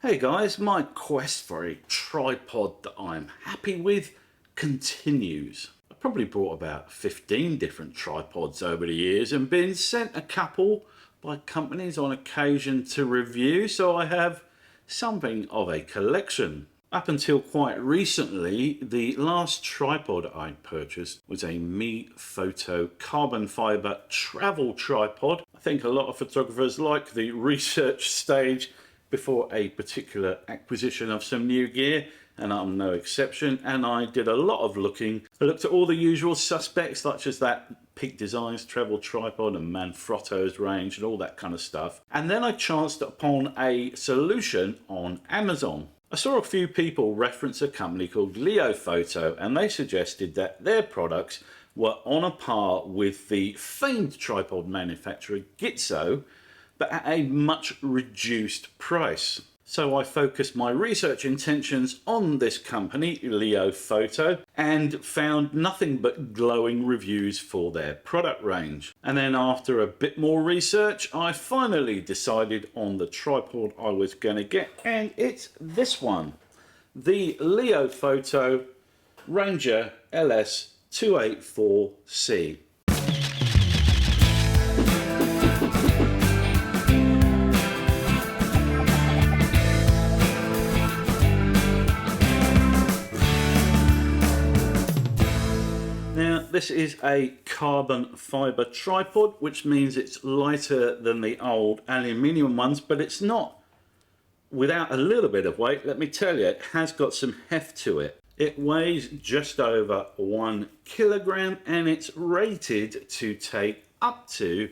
Hey guys, my quest for a tripod that I'm happy with continues. I've probably bought about 15 different tripods over the years and been sent a couple by companies on occasion to review, so I have something of a collection. Up until quite recently, the last tripod I purchased was a MeFoto carbon fiber travel tripod. I think a lot of photographers like the research stage before a particular acquisition of some new gear, and I'm no exception. And I did a lot of looking. I looked at all the usual suspects, such as that Peak Designs travel tripod and Manfrotto's range and all that kind of stuff. And then I chanced upon a solution on Amazon. I saw a few people reference a company called Leofoto, and they suggested that their products were on a par with the famed tripod manufacturer Gitzo, but at a much reduced price. So I focused my research intentions on this company, Leofoto, and found nothing but glowing reviews for their product range. And then after a bit more research, I finally decided on the tripod I was going to get, and it's this one, the Leofoto Ranger LS284C. Now, this is a carbon fiber tripod, which means it's lighter than the old aluminium ones, but it's not without a little bit of weight. Let me tell you, it has got some heft to it. It weighs just over 1 kilogram, and it's rated to take up to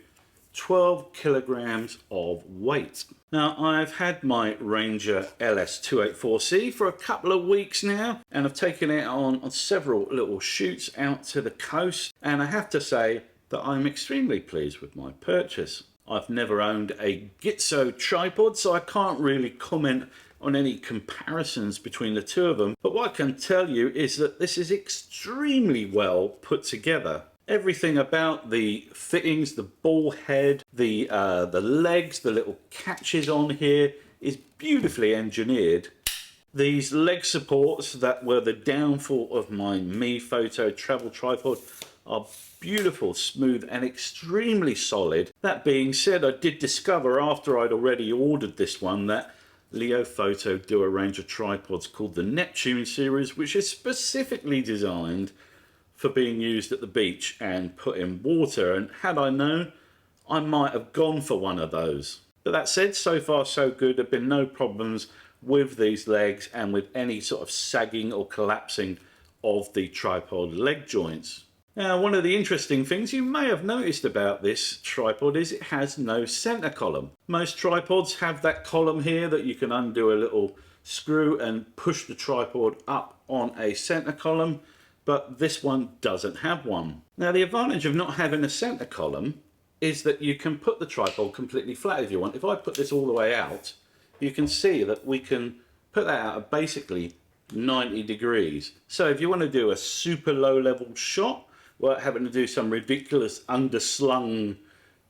12 kilograms of weight. Now, I've had my Ranger LS284C for a couple of weeks now, and I've taken it on several little shoots out to the coast, and I have to say that I'm extremely pleased with my purchase. I've never owned a Gitzo tripod, so I can't really comment on any comparisons between the two of them, but what I can tell you is that this is extremely well put together. Everything about the fittings, the ball head, the legs, the little catches on here is beautifully engineered. These leg supports that were the downfall of my MeFoto travel tripod are beautiful, smooth and extremely solid. That being said, I did discover after I'd already ordered this one that Leofoto do a range of tripods called the Neptune series, which is specifically designed for being used at the beach and put in water, and had I known, I might have gone for one of those. But that said, so far so good. There have been no problems with these legs and with any sort of sagging or collapsing of the tripod leg joints. Now, one of the interesting things you may have noticed about this tripod is it has no center column. Most tripods have that column here that you can undo a little screw and push the tripod up on a center column, but this one doesn't have one. Now, the advantage of not having a center column is that you can put the tripod completely flat if you want. If I put this all the way out, you can see that we can put that out at basically 90 degrees. So if you want to do a super low level shot without having to do some ridiculous underslung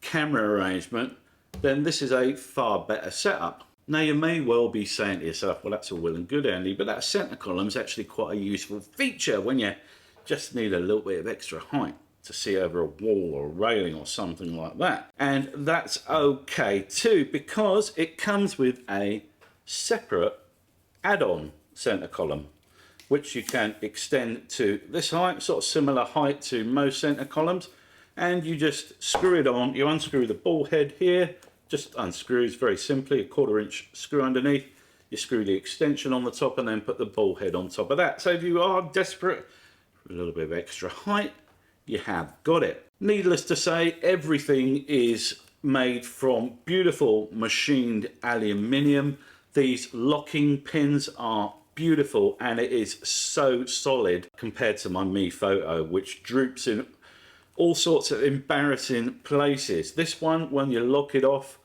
camera arrangement, then this is a far better setup. Now, you may well be saying to yourself, well, that's all well and good, Andy, but that center column is actually quite a useful feature when you just need a little bit of extra height to see over a wall or a railing or something like that. And that's okay too, because it comes with a separate add-on center column, which you can extend to this height, sort of similar height to most center columns, and you just screw it on. You unscrew the ball head here, just unscrews very simply, a 1/4 inch screw underneath. You screw the extension on the top and then put the ball head on top of that. So if you are desperate for a little bit of extra height, you have got it. Needless to say, everything is made from beautiful machined aluminium. These locking pins are beautiful, and it is so solid compared to my MeFoto, which droops in all sorts of embarrassing places. This one, when you lock it off,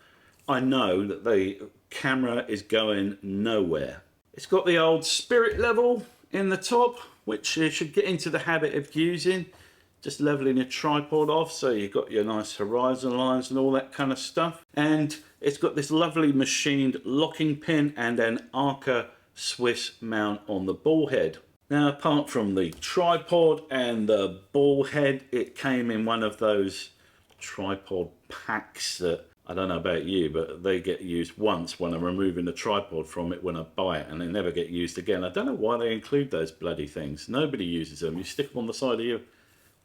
I know that the camera is going nowhere. It's got the old spirit level in the top, which you should get into the habit of using. just leveling your tripod off so you've got your nice horizon lines and all that kind of stuff. And it's got this lovely machined locking pin and an Arca Swiss mount on the ball head. Now, apart from the tripod and the ball head, it came in one of those tripod packs that, I don't know about you, but they get used once when I'm removing the tripod from it when I buy it, and they never get used again. I don't know why they include those bloody things. Nobody uses them. You stick them on the side of your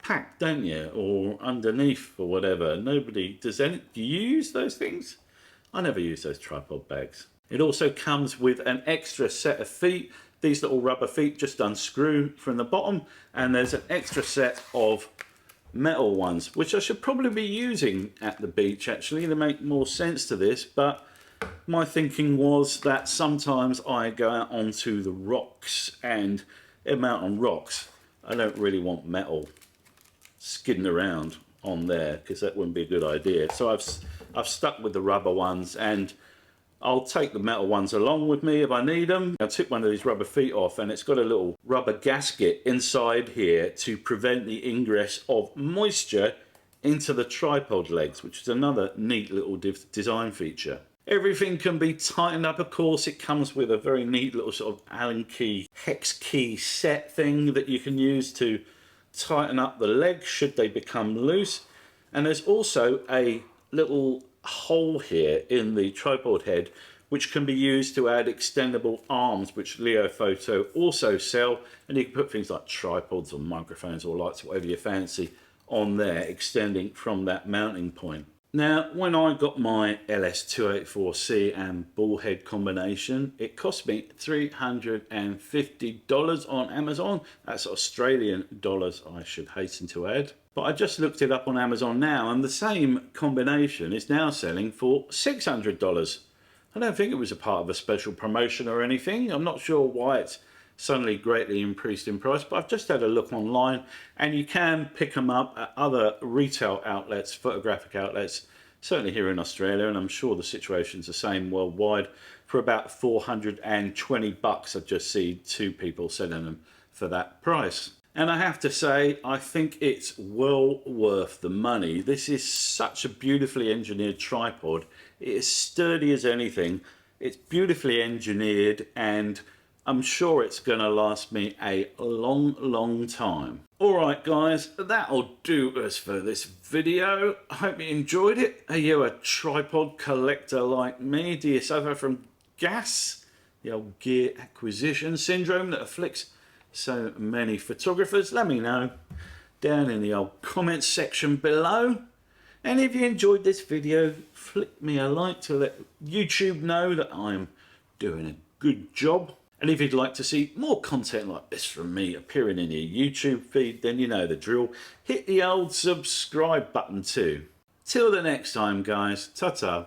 pack, don't you? Or underneath or whatever. Nobody does any. Do you use those things? I never use those tripod bags. It also comes with an extra set of feet. These little rubber feet just unscrew from the bottom, and there's an extra set of metal ones, which I should probably be using at the beach actually to make more sense to this, but my thinking was that sometimes I go out onto the rocks and I'm out on rocks. I don't really want metal skidding around on there because that wouldn't be a good idea. So I've stuck with the rubber ones, and I'll take the metal ones along with me if I need them. I took one of these rubber feet off, and it's got a little rubber gasket inside here to prevent the ingress of moisture into the tripod legs, which is another neat little design feature. Everything can be tightened up, of course. It comes with a very neat little sort of Allen key, hex key set thing that you can use to tighten up the legs should they become loose. And there's also a little hole here in the tripod head which can be used to add extendable arms, which Leofoto also sell, and you can put things like tripods or microphones or lights, whatever you fancy, on there, extending from that mounting point. Now, when I got my LS284C and ball head combination, it cost me $350 on Amazon. That's Australian dollars, I should hasten to add. But I just looked it up on Amazon now, and the same combination is now selling for $600. I don't think it was a part of a special promotion or anything. I'm not sure why it's suddenly greatly increased in price, but I've just had a look online, and you can pick them up at other retail outlets, photographic outlets, certainly here in Australia, and I'm sure the situation's the same worldwide, for about 420 bucks. I just see two people selling them for that price. And I have to say, I think it's well worth the money. This is such a beautifully engineered tripod. It is sturdy as anything. It's beautifully engineered, and I'm sure it's going to last me a long time. Alright guys, that'll do us for this video. I hope you enjoyed it. Are you a tripod collector like me? Do you suffer from gas? The old gear acquisition syndrome that afflicts so many photographers? Let me know down in the old comments section below. And if you enjoyed this video, flick me a like to let YouTube know that I'm doing a good job. And if you'd like to see more content like this from me appearing in your YouTube feed, then you know the drill. Hit the old subscribe button too. Till the next time guys, ta-ta.